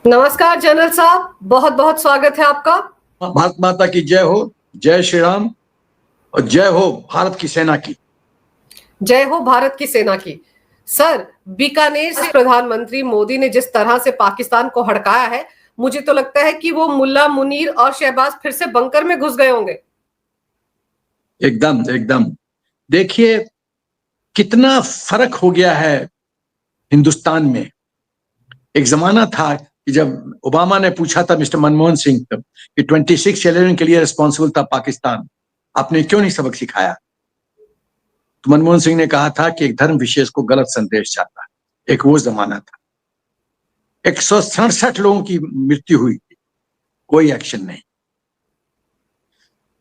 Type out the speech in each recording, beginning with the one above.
नमस्कार जनरल साहब, बहुत बहुत स्वागत है आपका। भारत माता की जय हो, जय श्री राम और जय हो भारत की सेना की। जय हो भारत की सेना की। सर, बीकानेर से प्रधानमंत्री मोदी ने जिस तरह से पाकिस्तान को हड़काया है, मुझे तो लगता है कि वो मुल्ला मुनीर और शहबाज फिर से बंकर में घुस गए होंगे। एकदम एकदम। देखिए कितना फर्क हो गया है हिंदुस्तान में। एक जमाना था कि जब ओबामा ने पूछा था मिस्टर मनमोहन सिंह कि 26/11 के लिए रिस्पॉन्सिबल था पाकिस्तान, आपने क्यों नहीं सबक सिखाया? तो मनमोहन सिंह ने कहा था कि एक धर्म विशेष को गलत संदेश जाता है। एक वो जमाना था। 167 लोगों की मृत्यु हुई थी, कोई एक्शन नहीं।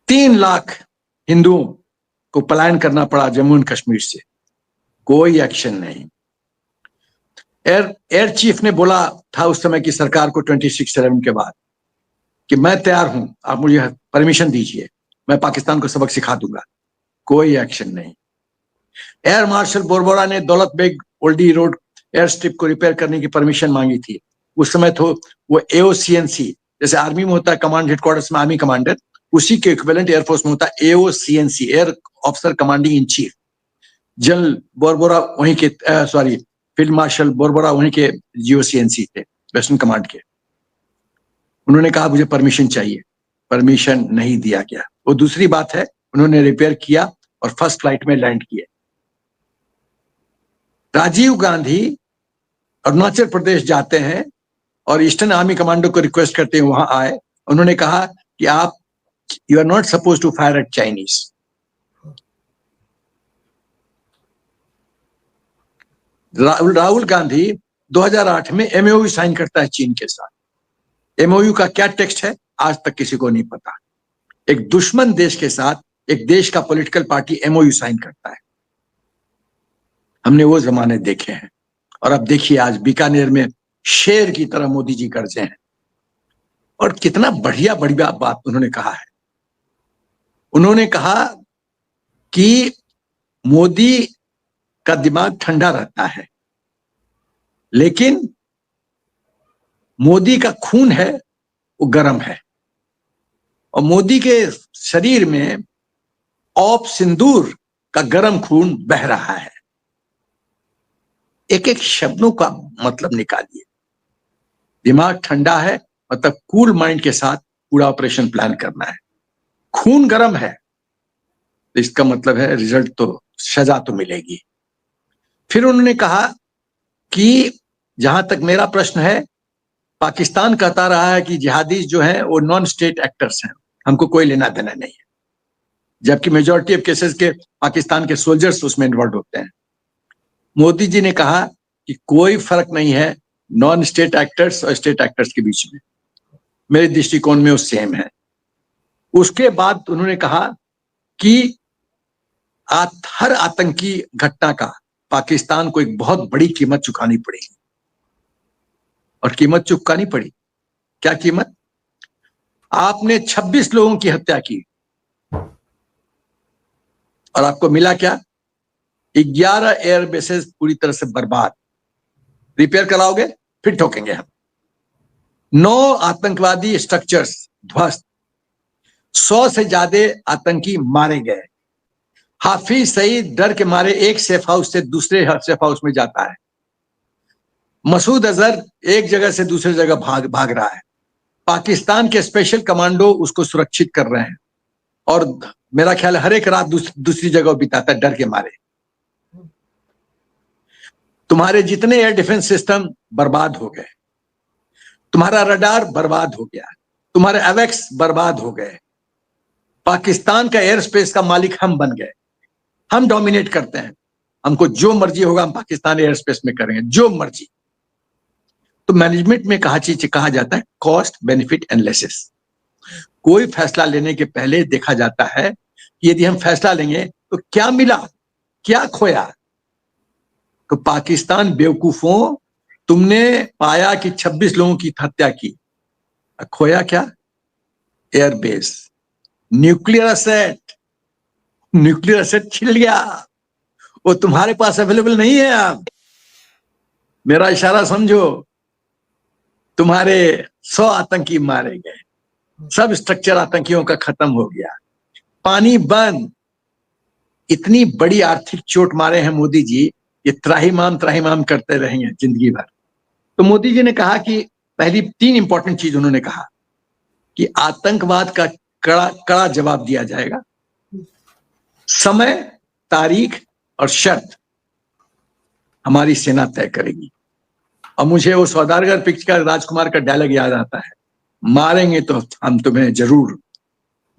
3 लाख हिंदुओं को पलायन करना पड़ा जम्मू एंड कश्मीर से, कोई एक्शन नहीं। एयर चीफ ने बोला था उस समय की सरकार को 26/11 के बाद कि मैं तैयार हूं, आप मुझे परमिशन दीजिए, मैं पाकिस्तान को सबक सिखा दूंगा। कोई एक्शन नहीं। एयर मार्शल बोरबोरा ने Daulat Beg Oldi road air strip को रिपेयर करने की परमिशन मांगी थी। उस समय तो वो AOCNC, जैसे आर्मी में होता है कमांड हेडक्वार्टर्स में आर्मी कमांडर, उसी के इक्विवेलेंट एयरफोर्स में होता है AOCNC, air officer commanding in chief. General Borbora वहीं के फील्ड मार्शल बोरबोरा वहीं के GOCNC थे, वेस्टर्न कमांड के। उन्होंने कहा मुझे परमिशन चाहिए, परमिशन नहीं दिया गया। वो दूसरी बात है, उन्होंने रिपेयर किया और फर्स्ट फ्लाइट में लैंड किए। राजीव गांधी अरुणाचल प्रदेश जाते हैं और ईस्टर्न आर्मी कमांडो को रिक्वेस्ट करते हैं वहां आए। उन्होंने कहा कि आप you are not suppose to fire at Chinese. Rahul Gandhi 2008 में MOU साइन करता है चीन के साथ। MOU का क्या टेक्स्ट है आज तक किसी को नहीं पता। एक दुश्मन देश के साथ एक देश का पॉलिटिकल पार्टी MOU साइन करता है। हमने वो जमाने देखे हैं। और अब देखिए आज बीकानेर में शेर की तरह मोदी जी गरजे हैं। और कितना बढ़िया बढ़िया बात उन्होंने कहा है। उन्होंने कहा कि मोदी का दिमाग ठंडा रहता है, लेकिन मोदी का खून है वो गर्म है। और मोदी के शरीर में औप सिंदूर का गर्म खून बह रहा है। एक एक शब्दों का मतलब निकालिए। दिमाग ठंडा है मतलब कूल माइंड के साथ पूरा ऑपरेशन प्लान करना है। खून गर्म है तो इसका मतलब है रिजल्ट तो सजा तो मिलेगी। फिर उन्होंने कहा कि जहां तक मेरा प्रश्न है, पाकिस्तान कहता रहा है कि जिहादी जो हैं वो नॉन स्टेट एक्टर्स हैं, हमको कोई लेना देना नहीं है, जबकि मेजॉरिटी ऑफ केसेस के पाकिस्तान के सोल्जर्स उसमें इन्वॉल्व होते हैं। मोदी जी ने कहा कि कोई फर्क नहीं है नॉन स्टेट एक्टर्स और स्टेट एक्टर्स के बीच में, मेरे दृष्टिकोण में वो सेम है। उसके बाद उन्होंने कहा कि हर आतंकी घटना का पाकिस्तान को एक बहुत बड़ी कीमत चुकानी पड़ेगी। और कीमत चुकानी पड़ी। क्या कीमत? आपने 26 लोगों की हत्या की और आपको मिला क्या? 11 एयर बेसेस पूरी तरह से बर्बाद। रिपेयर कराओगे फिर ठोकेंगे हम। 9 आतंकवादी स्ट्रक्चर्स ध्वस्त। 100 से ज्यादा आतंकी मारे गए। हाफिज सईद डर के मारे एक सेफ हाउस से दूसरे सेफ हाउस में जाता है। मसूद अजहर एक जगह से दूसरी जगह भाग रहा है। पाकिस्तान के स्पेशल कमांडो उसको सुरक्षित कर रहे हैं और मेरा ख्याल हर एक रात दूसरी जगह बिताता है डर के मारे। तुम्हारे जितने एयर डिफेंस सिस्टम बर्बाद हो गए, तुम्हारा रडार बर्बाद हो गया, तुम्हारे एवेक्स बर्बाद हो गए। पाकिस्तान का एयर स्पेस का मालिक हम बन गए। हम डोमिनेट करते हैं। हमको जो मर्जी होगा हम पाकिस्तान एयर स्पेस में करेंगे, जो मर्जी। तो मैनेजमेंट में कहा जाता है कॉस्ट बेनिफिट एनालिसिस। कोई फैसला लेने के पहले देखा जाता है कि यदि हम फैसला लेंगे तो क्या मिला, क्या खोया। तो पाकिस्तान बेवकूफों, तुमने पाया कि 26 लोगों की हत्या की, खोया क्या? Airbase, nuclear asset. Nuclear asset छिल गया, वो तुम्हारे पास अवेलेबल नहीं है। अब मेरा इशारा समझो। तुम्हारे 100 आतंकी मारे गए, सब स्ट्रक्चर आतंकियों का खत्म हो गया, पानी बंद। इतनी बड़ी आर्थिक चोट मारे हैं मोदी जी, ये त्राहिमाम करते रहेंगे जिंदगी भर। तो मोदी जी ने कहा कि पहली 3 इंपॉर्टेंट चीज उन्होंने कहा कि आतंकवाद का कड़ा कड़ा जवाब दिया जाएगा, समय, तारीख और शर्त हमारी सेना तय करेगी। और मुझे वो सौदागर पिक्चर का राजकुमार का डायलॉग याद आता है, मारेंगे तो हम तुम्हें जरूर,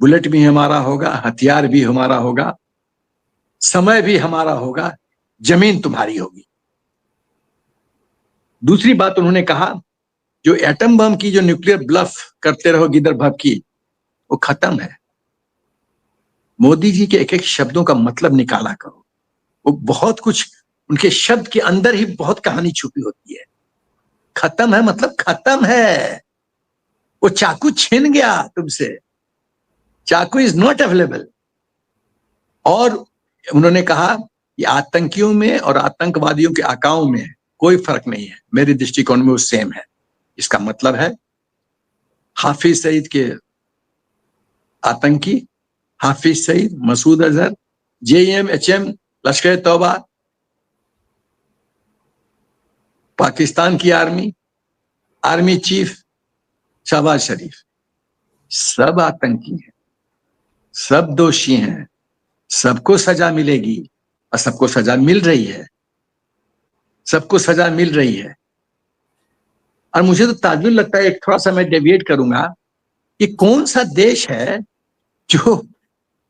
बुलेट भी हमारा होगा, हथियार भी हमारा होगा, समय भी हमारा होगा, जमीन तुम्हारी होगी। दूसरी बात उन्होंने कहा, जो एटम बम की जो न्यूक्लियर ब्लफ करते रहो गिदर भभकी, वो खत्म है। मोदी जी के एक एक शब्दों का मतलब निकाला करो, वो बहुत कुछ, उनके शब्द के अंदर ही बहुत कहानी छुपी होती है। खत्म है मतलब खत्म है, वो चाकू छीन गया तुमसे, चाकू इज नॉट अवेलेबल। और उन्होंने कहा कि आतंकियों में और आतंकवादियों के आकाओं में कोई फर्क नहीं है, मेरे दृष्टिकोण में वो सेम है। इसका मतलब है हाफिज सईद के आतंकी, हाफिज सईद, मसूद अजहर, JEM-HM, लश्कर तौबा, पाकिस्तान की आर्मी चीफ शहबाज शरीफ, सब आतंकी हैं, सब दोषी हैं, सबको सजा मिलेगी और सबको सजा मिल रही है, सबको सजा मिल रही है। और मुझे तो ताज्जुब लगता है, एक थोड़ा सा मैं डेविएट करूंगा, कि कौन सा देश है जो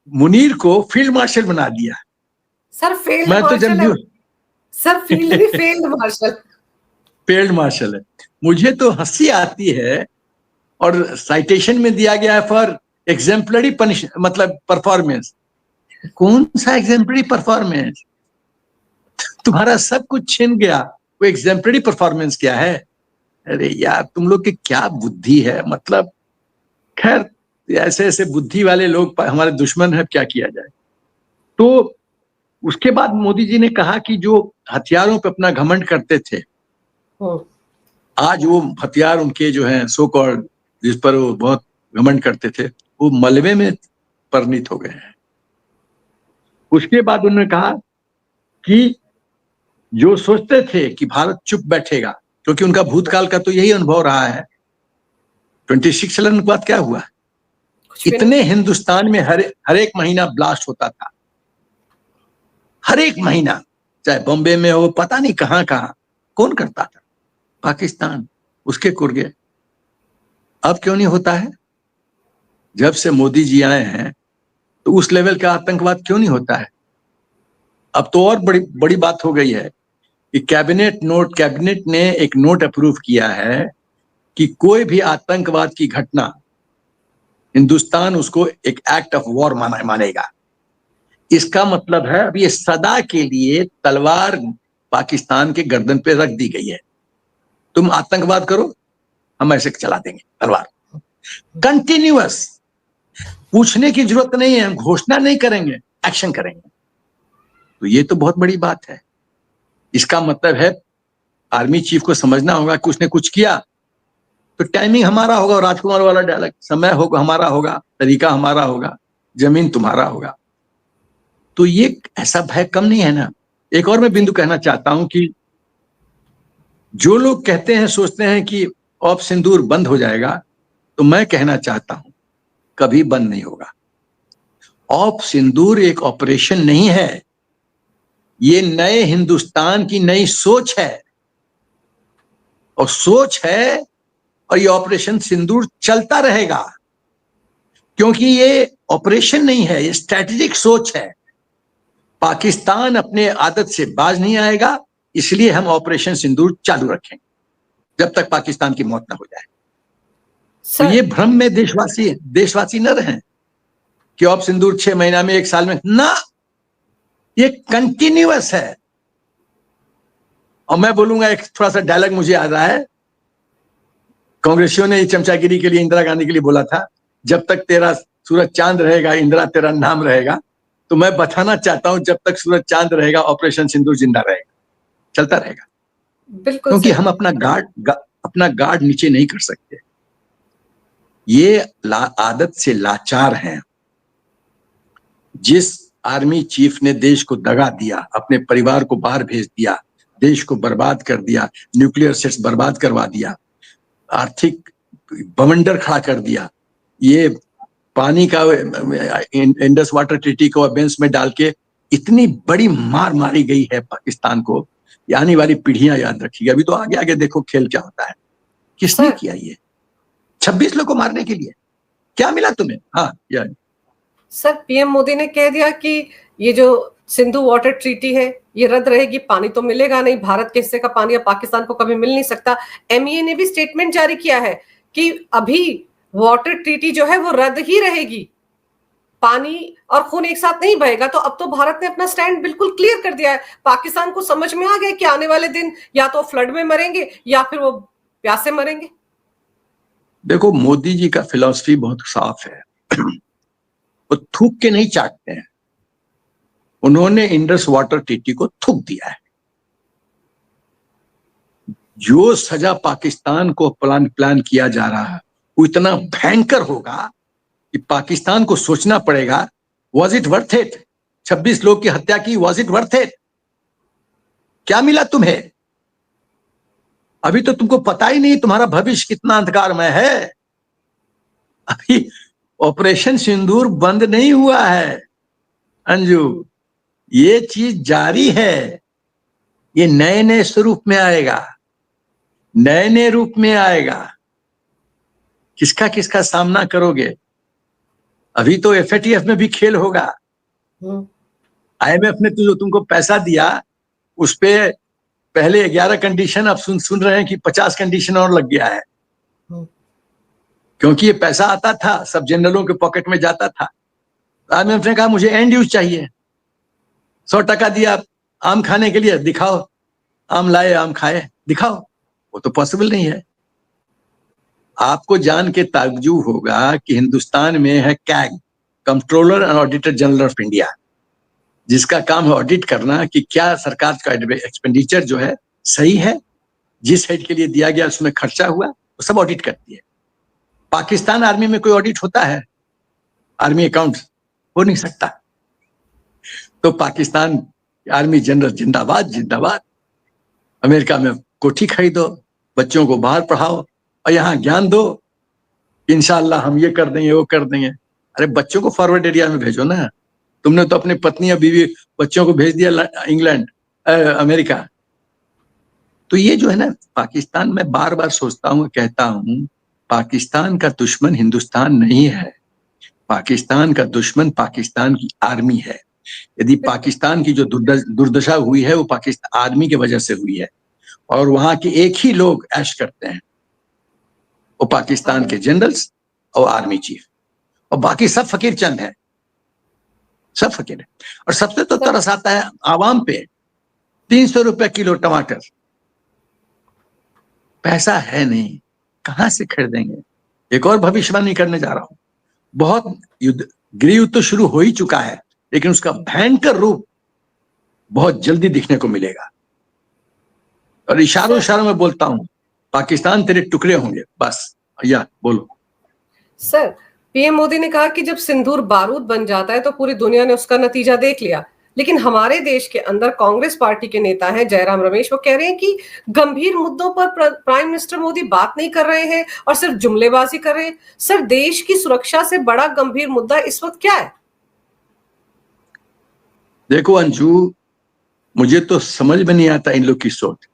मुनीर को फील्ड मार्शल बना दिया। सर फील्ड मैं तो जब मार्शल है, सर फील्ड नहीं फील्ड मार्शल, फील्ड मार्शल है। मुझे तो हंसी आती है, और साइटेशन में दिया गया है फॉर एग्जेम्पलरी मतलब परफॉर्मेंस। कौन सा एग्जेम्पलरी परफॉर्मेंस? तुम्हारा सब कुछ छीन गया, वो एग्जेम्पलरी परफॉर्मेंस क्या है? अरे यार, तुम लोग की क्या बुद्धि है, मतलब खैर, ऐसे ऐसे बुद्धि वाले लोग हमारे दुश्मन है, क्या किया जाए। तो उसके बाद मोदी जी ने कहा कि जो हथियारों पे अपना घमंड करते थे, आज वो हथियार उनके जो हैं सो कॉल्ड, जिस पर वो बहुत घमंड करते थे, वो मलबे में परिणित हो गए हैं। उसके बाद उन्होंने कहा कि जो सोचते थे कि भारत चुप बैठेगा, क्योंकि उनका भूतकाल का तो यही अनुभव रहा है। 26 के बाद क्या हुआ, इतने हिंदुस्तान में हर एक महीना ब्लास्ट होता था, हर एक महीना, चाहे बॉम्बे में हो, पता नहीं कहां कहां, कौन करता था? पाकिस्तान, उसके कुर्गे। अब क्यों नहीं होता है? जब से मोदी जी आए हैं तो उस लेवल का आतंकवाद क्यों नहीं होता है? अब तो और बड़ी बड़ी बात हो गई है कि कैबिनेट ने एक नोट अप्रूव किया है कि कोई भी आतंकवाद की घटना, हिंदुस्तान उसको एक एक्ट ऑफ वॉर मानेगा। इसका मतलब है अब ये सदा के लिए तलवार पाकिस्तान के गर्दन पे रख दी गई है, तुम आतंकवाद करो, हम ऐसे चला देंगे तलवार, कंटिन्यूअस। पूछने की जरूरत नहीं है, हम घोषणा नहीं करेंगे, एक्शन करेंगे। तो ये तो बहुत बड़ी बात है। इसका मतलब है आर्मी चीफ को समझना होगा कि उसने कुछ किया तो टाइमिंग हमारा होगा, राजकुमार वाला डायलॉग, समय होगा हमारा होगा, तरीका हमारा होगा, जमीन तुम्हारा होगा। तो ये ऐसा भय कम नहीं है ना। एक और मैं बिंदु कहना चाहता हूं कि जो लोग कहते हैं, सोचते हैं कि ऑप सिंदूर बंद हो जाएगा, तो मैं कहना चाहता हूं कभी बंद नहीं होगा। ऑप सिंदूर एक ऑपरेशन नहीं है, ये नए हिंदुस्तान की नई सोच है, और सोच है, और ये ऑपरेशन सिंदूर चलता रहेगा, क्योंकि ये ऑपरेशन नहीं है, ये स्ट्रेटेजिक सोच है। पाकिस्तान अपने आदत से बाज नहीं आएगा, इसलिए हम ऑपरेशन सिंदूर चालू रखेंगे जब तक पाकिस्तान की मौत ना हो जाए। तो ये भ्रम में देशवासी न रहें कि ऑप सिंदूर 6 महीना में, 1 साल में ना, ये कंटिन्यूअस है। और मैं बोलूंगा, एक थोड़ा सा डायलॉग मुझे याद रहा है, कांग्रेसियों ने चमचागिरी के लिए इंदिरा गांधी के लिए बोला था, जब तक तेरा सूरज चांद रहेगा इंदिरा तेरा नाम रहेगा। तो मैं बताना चाहता हूं, जब तक सूरज चांद रहेगा ऑपरेशन सिंदूर जिंदा रहेगा, चलता रहेगा। बिल्कुल, क्योंकि हम अपना अपना गार्ड नीचे नहीं कर सकते। ये आदत से लाचार हैं। जिस आर्मी चीफ ने देश को दगा दिया, अपने परिवार को बाहर भेज दिया, देश को बर्बाद कर दिया, न्यूक्लियर सेट्स बर्बाद करवा दिया, आर्थिक बवंडर खड़ा कर दिया, ये पानी का इंडस वाटर ट्रीटी को अबेंस में डाल के इतनी बड़ी मार मारी गई है पाकिस्तान को, आने वाली पीढ़ियां याद रखिएगा। अभी तो आगे आगे देखो खेल क्या होता है। किसने किया ये? 26 लोग को मारने के लिए क्या मिला तुम्हें? हाँ यार सर, पीएम मोदी ने कह दिया कि ये जो सिंधु वाटर ट्रीटी है ये रद्द रहेगी, पानी तो मिलेगा नहीं, भारत के हिस्से का पानी अब पाकिस्तान को कभी मिल नहीं सकता। एमईए ने भी स्टेटमेंट जारी किया है कि अभी वाटर ट्रीटी जो है वो रद्द ही रहेगी, पानी और खून एक साथ नहीं बहेगा। तो अब तो भारत ने अपना स्टैंड बिल्कुल क्लियर कर दिया है। पाकिस्तान को समझ में आ गया कि आने वाले दिन या तो फ्लड में मरेंगे या फिर वो प्यासे मरेंगे। देखो, मोदी जी का फिलॉसफी बहुत साफ है। वो थूक के नहीं चाटते हैं। उन्होंने इंडस वाटर ट्रीटी को थूक दिया है। जो सजा पाकिस्तान को प्लान किया जा रहा है वो इतना भयंकर होगा कि पाकिस्तान को सोचना पड़ेगा, वॉज इट वर्थ इट? 26 लोग की हत्या की, वॉज इट वर्थ इट? क्या मिला तुम्हें? अभी तो तुमको पता ही नहीं तुम्हारा भविष्य कितना अंधकारमय है। अभी ऑपरेशन सिंदूर बंद नहीं हुआ है अंजू, ये चीज जारी है। ये नए नए स्वरूप में आएगा, नए नए रूप में आएगा। किसका किसका सामना करोगे? अभी तो एफएटीएफ में भी खेल होगा। आईएमएफ ने जो तुमको पैसा दिया उस पे पहले 11 कंडीशन, अब सुन रहे हैं कि 50 कंडीशन और लग गया है। क्योंकि ये पैसा आता था, सब जनरलों के पॉकेट में जाता था। आईएमएफ ने कहा मुझे एंड यूज चाहिए। 100 टका दिया आम खाने के लिए, दिखाओ। आम लाए, आम खाए, दिखाओ। वो तो पॉसिबल नहीं है। आपको जान के ताज्जुब होगा कि हिंदुस्तान में है CAG, controller and auditor general of India, जिसका काम है ऑडिट करना कि क्या सरकार का एक्सपेंडिचर जो है सही है, जिस हेड के लिए दिया गया उसमें खर्चा हुआ, वो सब ऑडिट करती है। पाकिस्तान आर्मी में कोई ऑडिट होता है? आर्मी अकाउंट हो नहीं सकता। तो पाकिस्तान आर्मी जनरल जिंदाबाद जिंदाबाद। अमेरिका में कोठी खरीदो, बच्चों को बाहर पढ़ाओ और यहाँ ज्ञान दो, इंशाल्लाह हम ये कर देंगे वो कर देंगे। अरे बच्चों को फॉरवर्ड एरिया में भेजो ना। तुमने तो अपने पत्नी या बीवी बच्चों को भेज दिया इंग्लैंड, अमेरिका। तो ये जो है ना, पाकिस्तान में बार बार सोचता हूँ, कहता हूँ, पाकिस्तान का दुश्मन हिंदुस्तान नहीं है। पाकिस्तान का दुश्मन पाकिस्तान की आर्मी है। यदि पाकिस्तान की जो दुर्दशा हुई है वो पाकिस्तान आर्मी की वजह से हुई है, और वहां के एक ही लोग ऐश करते हैं, वो पाकिस्तान के जनरल्स और आर्मी चीफ, और बाकी सब फकीर चंद है, सब फकीर है। और सबसे तो तरस आता है आवाम पे। 300 रुपए किलो टमाटर, पैसा है नहीं, कहां से खरीदेंगे? एक और भविष्यवाणी करने जा रहा हूं। बहुत युद्ध, गृह युद्ध तो शुरू हो ही चुका है, लेकिन उसका भयंकर रूप बहुत जल्दी दिखने को मिलेगा। और इशारों इशारों में बोलता हूं, पाकिस्तान तेरे टुकड़े होंगे, बस। या बोलो सर, पीएम मोदी ने कहा कि जब सिंदूर बारूद बन जाता है तो पूरी दुनिया ने उसका नतीजा देख लिया। लेकिन हमारे देश के अंदर कांग्रेस पार्टी के नेता हैं जयराम रमेश, वो कह रहे हैं कि गंभीर मुद्दों पर प्राइम मिनिस्टर मोदी बात नहीं कर रहे हैं और सिर्फ जुमलेबाजी कर रहे हैं। सर, देश की सुरक्षा से बड़ा गंभीर मुद्दा इस वक्त क्या है? देखो अंजू, मुझे तो समझ में नहीं आता इन लोग की सोच।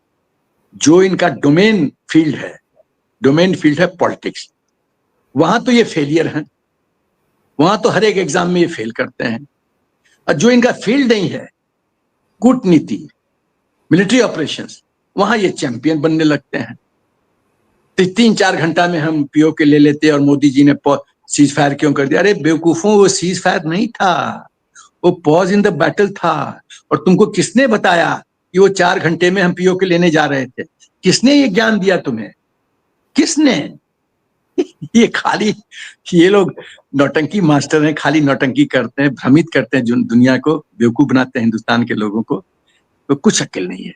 जो इनका डोमेन फील्ड है पॉलिटिक्स, वहां तो ये फेलियर हैं, वहां तो हर एक एग्जाम में ये फेल करते हैं। और जो इनका फील्ड नहीं है, कूटनीति, मिलिट्री ऑपरेशंस, वहां ये चैंपियन बनने लगते हैं। 3-4 घंटा में हम पीओके ले लेते, और मोदी जी ने सीज फायर क्यों कर दिया? अरे बेवकूफों, वो सीज फायर नहीं था, वो पॉज इन द बैटल था। और तुमको किसने बताया कि वो 4 घंटे में हम पीओके लेने जा रहे थे? किसने ये ज्ञान दिया तुम्हें? किसने? ये खाली, ये लोग नौटंकी मास्टर हैं, खाली नौटंकी करते हैं, भ्रमित करते हैं, जो दुनिया को बेवकूफ बनाते हैं, हिंदुस्तान के लोगों को। तो कुछ अक्ल नहीं है,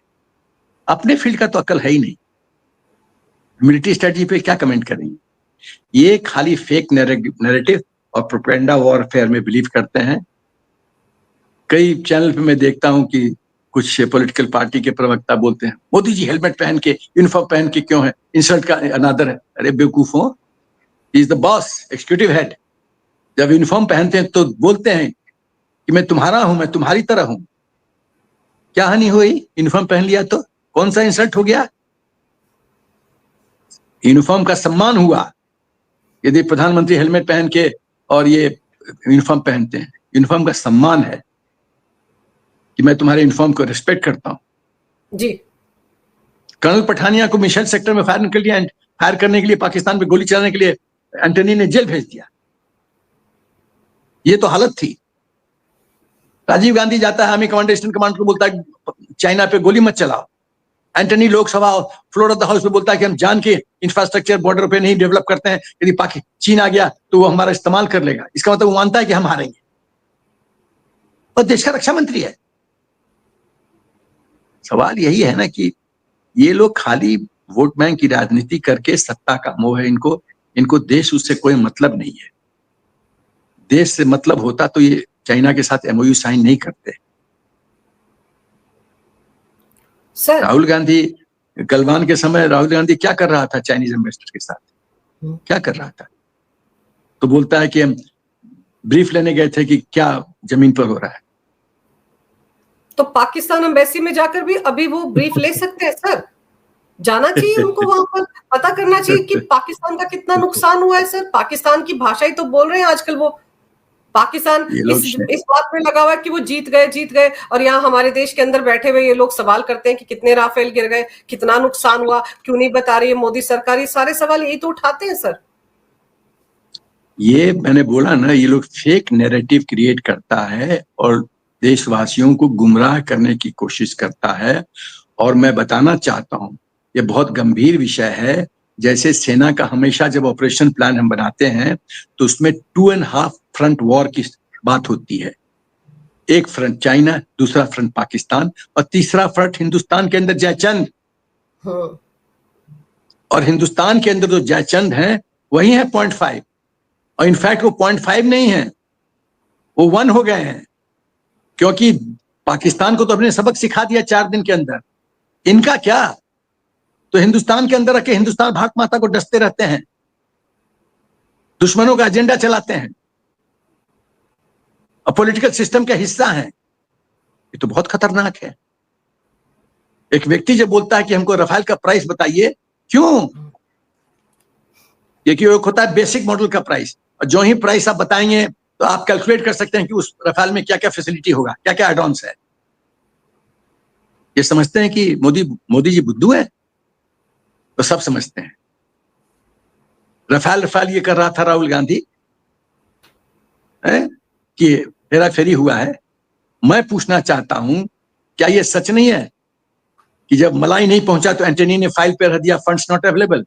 अपने फील्ड का तो अक्ल है ही नहीं। मिलिट्री स्ट्रेटजी पे क्या कमेंट करेंगे? ये खाली फेक नैरेटिव और प्रोपेगेंडा वॉरफेयर में बिलीव करते हैं। कई चैनल पे मैं देखता हूं कि कुछ पॉलिटिकल पार्टी के प्रवक्ता बोलते हैं मोदी जी हेलमेट पहन के, यूनिफॉर्म पहन के क्यों है, इंसल्ट का अनादर है। अरे बेवकूफों, he is the boss, executive head. जब यूनिफॉर्म पहनते हैं तो बोलते हैं कि मैं तुम्हारा हूं, मैं तुम्हारी तरह हूं। क्या हानि हुई यूनिफॉर्म पहन लिया तो? कौन सा इंसल्ट हो गया? यूनिफॉर्म का सम्मान हुआ यदि प्रधानमंत्री हेलमेट पहन के और ये यूनिफॉर्म पहनते हैं। यूनिफॉर्म का सम्मान है कि मैं तुम्हारे यूनिफॉर्म को रिस्पेक्ट करता हूं। जी। कर्नल पठानिया को मिशेल सेक्टर में फायर करने के लिए, पाकिस्तान पे गोली चलाने के लिए एंटनी ने जेल भेज दिया। ये तो हालत थी। राजीव गांधी जाता है आर्मी कमांडर ईस्टर्न कमांड को, बोलता है चाइना पे गोली मत चलाओ। Antony Lok Sabha floor of the house में बोलता है कि हम जान के इंफ्रास्ट्रक्चर बॉर्डर पे नहीं डेवलप करते हैं, यदि चीन आ गया तो वो हमारा इस्तेमाल कर लेगा। इसका मतलब वो मानता है कि हम हारेंगे, और देश का रक्षा मंत्री है। सवाल यही है ना कि ये लोग खाली वोट बैंक की राजनीति करके, सत्ता का मोह है इनको देश उससे कोई मतलब नहीं है। देश से मतलब होता तो ये चाइना के साथ एमओयू साइन नहीं करते। सर राहुल गांधी गलवान के समय राहुल गांधी क्या कर रहा था चाइनीज इन्वेस्टर के साथ? क्या कर रहा था? तो बोलता है कि हम ब्रीफ लेने गए थे कि क्या जमीन पर हो रहा है। तो पाकिस्तान एम्बेसी में जाकर भी अभी वो ब्रीफ ले सकते हैं सर। जाना चाहिए उनको, वहां पर पता करना चाहिए कि पाकिस्तान का कितना नुकसान हुआ है। सर पाकिस्तान की भाषा ही तो बोल रहे हैं आजकल वो। पाकिस्तान इस बात में लगा हुआ है कि वो जीत गए, और यहाँ हमारे देश के अंदर बैठे हुए ये लोग सवाल करते हैं कि कितने राफेल गिर गए, कितना नुकसान हुआ, क्यों नहीं बता रही है मोदी सरकार। ये सारे सवाल यही तो उठाते हैं सर। ये मैंने बोला ना, ये लोग फेक नैरेटिव क्रिएट करता है और देशवासियों को गुमराह करने की कोशिश करता है। और मैं बताना चाहता हूं, ये बहुत गंभीर विषय है। जैसे सेना का हमेशा जब ऑपरेशन प्लान हम बनाते हैं तो उसमें 2.5 फ्रंट वॉर की बात होती है। एक फ्रंट चाइना, दूसरा फ्रंट पाकिस्तान, और तीसरा फ्रंट हिंदुस्तान के अंदर जयचंद। और हिंदुस्तान के अंदर जो जयचंद है वही है 0.5, और इनफैक्ट वो 0.5 नहीं है, वो 1 हो गए हैं। क्योंकि पाकिस्तान को तो अपने सबक सिखा दिया 4 दिन के अंदर। इनका क्या? तो हिंदुस्तान के अंदर रखे हिंदुस्तान भारत माता को डसते रहते हैं, दुश्मनों का एजेंडा चलाते हैं और पॉलिटिकल सिस्टम का हिस्सा हैं। ये तो बहुत खतरनाक है। एक व्यक्ति जब बोलता है कि हमको रफाल का प्राइस बताइए, क्यों? ये होता है बेसिक मॉडल का प्राइस, और जो ही प्राइस आप बताएंगे तो आप कैलकुलेट कर सकते हैं कि उस रफाल में क्या क्या फैसिलिटी होगा, क्या क्या एडॉन्स है। ये समझते हैं कि मोदी जी बुद्धू है, तो सब समझते हैं। रफाल ये कर रहा था राहुल गांधी कि हेरा फेरी हुआ है। मैं पूछना चाहता हूं, क्या ये सच नहीं है कि जब मलाई नहीं पहुंचा तो एंटनी ने फाइल पे रख दिया फंड्स नॉट अवेलेबल?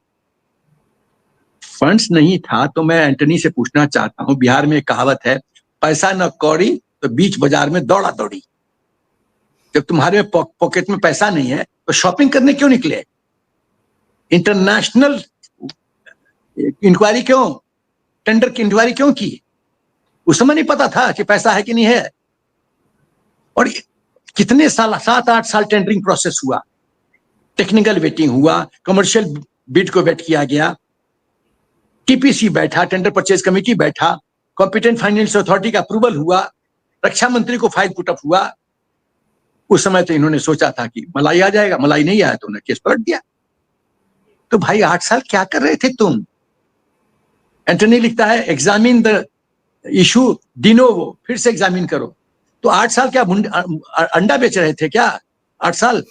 फंड्स नहीं था तो मैं एंटनी से पूछना चाहता हूं, बिहार में एक कहावत है, पैसा न कौड़ी तो बीच बाजार में दौड़ा दौड़ी। जब तुम्हारे पॉकेट में पैसा नहीं है तो शॉपिंग करने क्यों निकले? इंटरनेशनल इंक्वायरी क्यों, टेंडर की इंक्वायरी क्यों की? उस समय नहीं पता था कि पैसा है कि नहीं है। और कितने साल, 7-8 साल टेंडरिंग प्रोसेस हुआ, टेक्निकल वेटिंग हुआ, कमर्शियल बिड को वेट किया गया, टीपीसी बैठा, टेंडर परचेज कमेटी बैठा, कॉम्पिटेंट फाइनेंशियल अथॉरिटी का अप्रूवल हुआ, रक्षा मंत्री को फाइल पुटअप हुआ। उस समय तो इन्होंने सोचा था कि मलाई आ जाएगा, मलाई नहीं आया तो उन्हें केस पलट दिया। तो भाई 8 साल क्या कर रहे थे तुम? एंटनी लिखता है एग्जामिन द इशू डिनोवो, फिर से एग्जामिन करो। तो 8 साल क्या अंडा बेच रहे थे क्या? 8 साल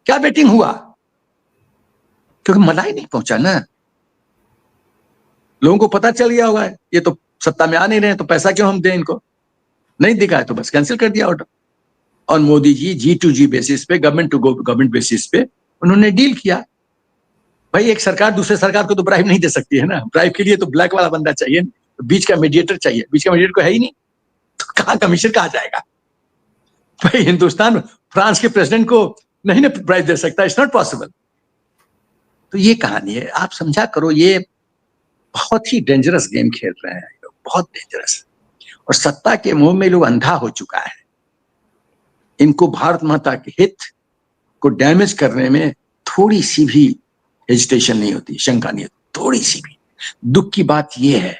क्या बेटिंग हुआ? क्योंकि मलाई नहीं पहुंचा ना। लोगों को पता चल गया होगा ये तो सत्ता में आ नहीं रहे, तो पैसा क्यों हम दें इनको? नहीं दिखा है तो बस कैंसिल कर दिया ऑर्डर। और मोदी जी G2G बेसिस पे, गवर्नमेंट टू गवर्नमेंट बेसिस पे उन्होंने डील किया। भाई एक सरकार दूसरे सरकार को तो ब्राइब नहीं दे सकती है ना। ब्राइब के लिए तो ब्लैक वाला बंदा चाहिए, तो बीच का मीडिएटर चाहिए। बीच का मीडिएटर को है ही नहीं, तो कहाँ कमीशन कहाँ जाएगा? भाई हिंदुस्तान फ्रांस के प्रेसिडेंट को नहीं ना ब्राइब दे सकता, इट्स नॉट पॉसिबल। तो ये कहानी है, आप समझा करो, ये बहुत ही डेंजरस गेम खेल रहे हैं लोग, बहुत डेंजरस। और सत्ता के मुंह में लोग अंधा हो चुका है। इनको भारत माता के हित को डैमेज करने में थोड़ी सी भी हेजिटेशन नहीं होती, शंका नहीं होती, थोड़ी सी भी। दुख की बात ये है,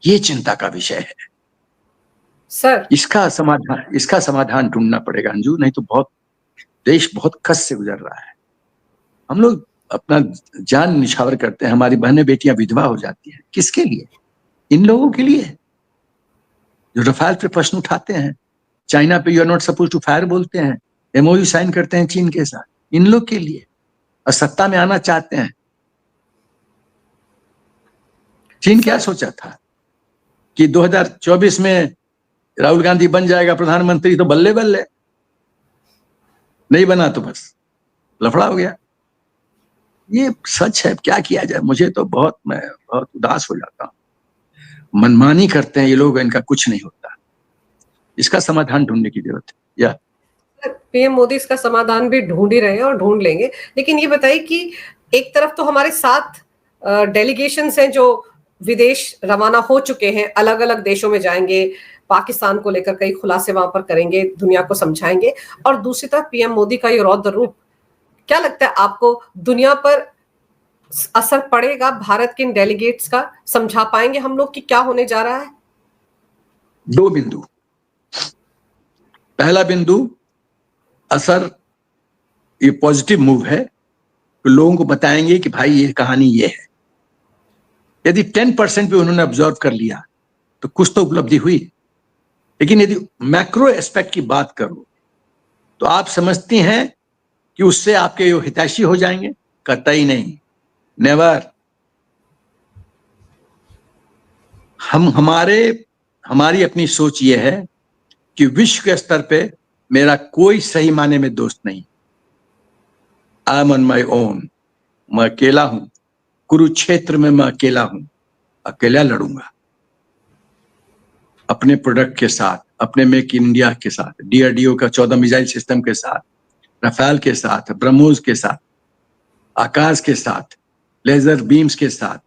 ये चिंता का विषय है सर। इसका समाधान ढूंढना पड़ेगा अंजू, नहीं तो देश बहुत कष्ट से गुजर रहा है। हम लोग अपना जान निछावर करते हैं, हमारी बहनें बेटियां विधवा हो जाती हैं, किसके लिए? इन लोगों के लिए जो रफाल पे प्रश्न उठाते हैं, चाइना पे you are not suppose to fire बोलते हैं, एमओयू साइन करते हैं चीन के साथ, इन लोग के लिए, और सत्ता में आना चाहते हैं। चीन क्या सोचा था कि 2024 में राहुल गांधी बन जाएगा प्रधानमंत्री, तो बल्ले बल्ले, नहीं बना तो बस लफड़ा हो गया। ये सच है, क्या किया जाए? मुझे तो मैं बहुत उदास हो जाता हूँ। मनमानी करते हैं ये लोग, इनका कुछ नहीं होता। इसका समाधान ढूंढने की जरूरत है। या पीएम मोदी इसका समाधान भी ढूंढ ही रहे हैं और ढूंढ लेंगे। लेकिन ये बताइए कि एक तरफ तो हमारे 7 डेलीगेशंस हैं जो विदेश रवाना हो चुके हैं, अलग अलग देशों में जाएंगे, पाकिस्तान को लेकर कई खुलासे वहां पर करेंगे, दुनिया को समझाएंगे, और दूसरी तरफ पीएम मोदी का ये रौद्र रूप, क्या लगता है आपको दुनिया पर असर पड़ेगा भारत के इन डेलीगेट्स का? समझा पाएंगे हम लोग कि क्या होने जा रहा है? 2 बिंदु। पहला बिंदु, असर ये पॉजिटिव मूव है, तो लोगों को बताएंगे कि भाई ये कहानी ये है। यदि 10% भी उन्होंने ऑब्जर्व कर लिया तो कुछ तो उपलब्धि हुई। लेकिन यदि मैक्रो एस्पेक्ट की बात करो तो आप समझती हैं कि उससे आपके यो हितैषी हो जाएंगे? कतई नहीं, नेवर। हमारी अपनी सोच ये है कि विश्व के स्तर पे मेरा कोई सही माने में दोस्त नहीं। I am on my own, मैं अकेला हूं, कुरुक्षेत्र में मैं अकेला हूं, अकेला लड़ूंगा अपने प्रोडक्ट के साथ, अपने मेक इन इंडिया के साथ, डीआरडीओ का 14 मिसाइल सिस्टम के साथ, राफेल के साथ, ब्रह्मोस के साथ, आकाश के साथ, लेजर बीम्स के साथ।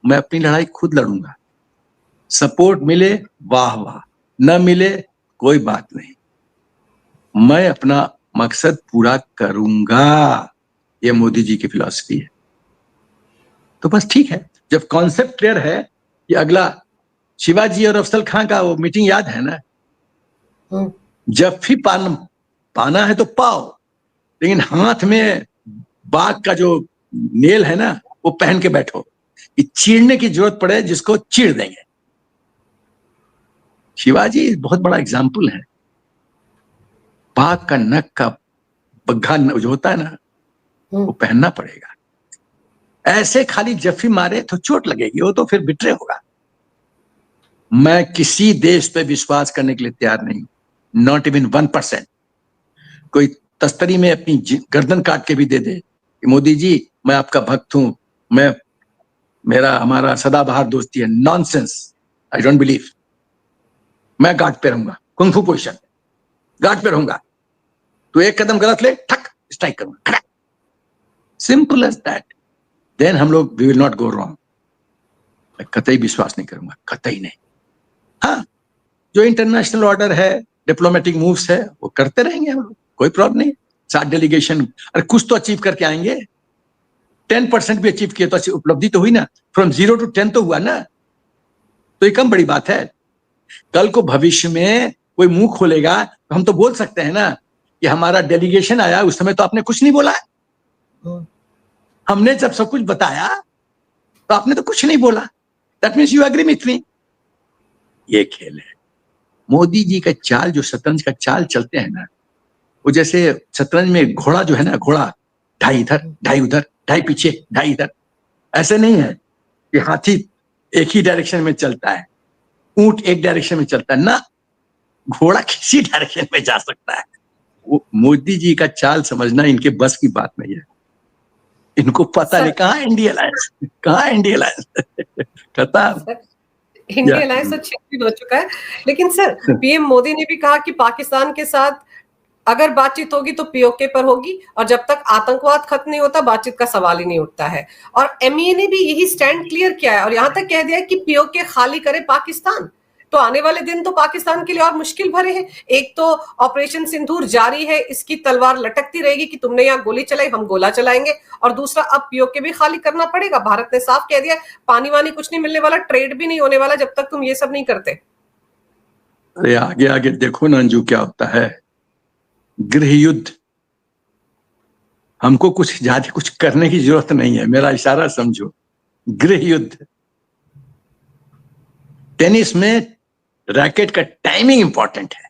मैं अपनी लड़ाई खुद लड़ूंगा। सपोर्ट मिले वाह वाह, न मिले कोई बात नहीं, मैं अपना मकसद पूरा करूंगा। ये मोदी जी की फिलॉसफी है। तो बस ठीक है, जब कॉन्सेप्ट क्लियर है कि अगला शिवाजी और अफजल खां का वो मीटिंग याद है ना, जब भी पाना है तो पाओ, लेकिन हाथ में बाघ का जो नेल है ना वो पहन के बैठो, कि चीरने की जरूरत पड़े जिसको चीर देंगे। शिवाजी बहुत बड़ा एग्जाम्पल है। बाघ का नख का बग्घा जो होता है ना वो पहनना पड़ेगा। ऐसे खाली जफ्फी मारे तो चोट लगेगी, वो तो फिर बिट्रे होगा। मैं किसी देश पे विश्वास करने के लिए तैयार नहीं, नॉट इवन 1%। कोई तस्तरी में अपनी गर्दन काट के भी दे दे कि मोदी जी मैं आपका भक्त हूं, हमारा सदाबहार दोस्ती है, नॉनसेंस, आई डोंट बिलीव। मैं गार्ड पे रहूंगा, कुंफू पोजिशन, गार्ड पे रहूंगा। तो एक कदम गलत ले, ठक स्ट्राइक करूंगा, सिंपल एज दैट। देन हम लोग we will not go wrong. मैं कतई विश्वास नहीं करूंगा, कतई नहीं। हाँ, जो इंटरनेशनल ऑर्डर है, डिप्लोमेटिक मूव्स है, वो करते रहेंगे हम लोग, कोई प्रॉब्लम नहीं। 7 डेलीगेशन, अरे कुछ तो अचीव करके आएंगे। 10% भी अचीव किए तो उपलब्धि तो हुई ना, फ्रॉम 0 to 10 तो हुआ ना, तो ये कम बड़ी बात है। कल को भविष्य में कोई मुंह खोलेगा तो हम तो बोल सकते हैं ना कि हमारा डेलीगेशन आया, उस समय तो आपने कुछ नहीं बोला, हमने जब सब कुछ बताया तो आपने तो कुछ नहीं बोला। That means you agree with me. ये खेल है मोदी जी का चाल, जो शतरंज का चाल चलते हैं ना, वो जैसे शतरंज में घोड़ा जो है ना, घोड़ा ढाई इधर ढाई उधर, ढाई पीछे ढाई इधर, ऐसे नहीं है कि हाथी एक ही डायरेक्शन में चलता है, ऊंट एक डायरेक्शन में चलता है ना, घोड़ा किसी डायरेक्शन में जा सकता है। वो मोदी जी का चाल समझना इनके बस की बात नहीं है। इनको पता नहीं कहाँ इंडिया अलायंस, कहाँ इंडिया अलायंस खत्म। इंडिया अलायंस तो 6 दिन हो चुका है। लेकिन सर, पीएम मोदी ने भी कहा कि पाकिस्तान के साथ अगर बातचीत होगी तो पीओके पर होगी, और जब तक आतंकवाद खत्म नहीं होता बातचीत का सवाल ही नहीं उठता है। और एमईए ने भी यही स्टैंड क्लियर किया है और यहां तक कह दिया है कि पीओके खाली करे पाकिस्तान। तो आने वाले दिन तो पाकिस्तान के लिए और मुश्किल भरे हैं। एक तो ऑपरेशन सिंदूर जारी है, इसकी तलवार लटकती रहेगी कि तुमने यहाँ गोली चलाई, हम गोला चलाएंगे। और दूसरा, अब पीओके भी खाली करना पड़ेगा। भारत ने साफ कह दिया पानी वानी कुछ नहीं मिलने वाला, ट्रेड भी नहीं होने वाला जब तक तुम ये सब नहीं करते। अरे आगे आगे देखो ना अंजू क्या होता है। गृह युद्ध, हमको कुछ ज्यादा कुछ करने की जरूरत नहीं है, मेरा इशारा समझो। गृह युद्ध, टेनिस में रैकेट का टाइमिंग इंपॉर्टेंट है।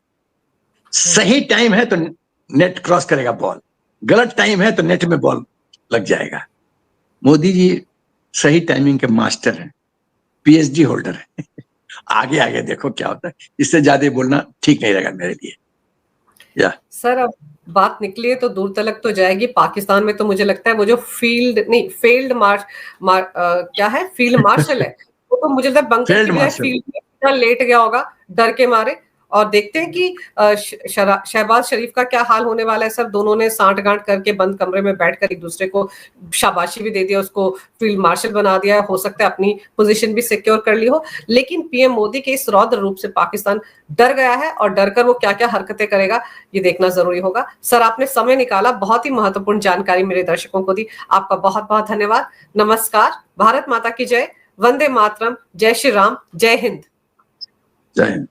सही टाइम है तो नेट क्रॉस करेगा बॉल, गलत टाइम है तो नेट में बॉल लग जाएगा। मोदी जी सही टाइमिंग के मास्टर हैं, पीएचडी होल्डर है। आगे आगे देखो क्या होता है, इससे ज्यादा बोलना ठीक नहीं रहेगा मेरे लिए। या सर, अब बात निकली है तो दूर तलक तो जाएगी। पाकिस्तान में तो मुझे लगता है वो जो फील्ड क्या है, फील्ड मार्शल है, वो तो मुझे लगता है बंकर फील्ड की बजाय मार्शल, फील्ड में लेट गया होगा डर के मारे। और देखते हैं कि शहबाज शरीफ का क्या हाल होने वाला है। सर, दोनों ने सांठ-गांठ करके बंद कमरे में बैठकर एक दूसरे को शाबाशी भी दे दिया, उसको फील्ड मार्शल बना दिया है। हो सकता है अपनी पोजीशन भी सिक्योर कर ली हो। लेकिन पीएम मोदी के इस रौद्र रूप से पाकिस्तान डर गया है और डरकर वो क्या क्या हरकतें करेगा ये देखना जरूरी होगा। सर, आपने समय निकाला, बहुत ही महत्वपूर्ण जानकारी मेरे दर्शकों को दी, आपका बहुत बहुत धन्यवाद। नमस्कार, भारत माता की जय, वंदे मातरम, जय श्री राम, जय हिंद। जय हिंद।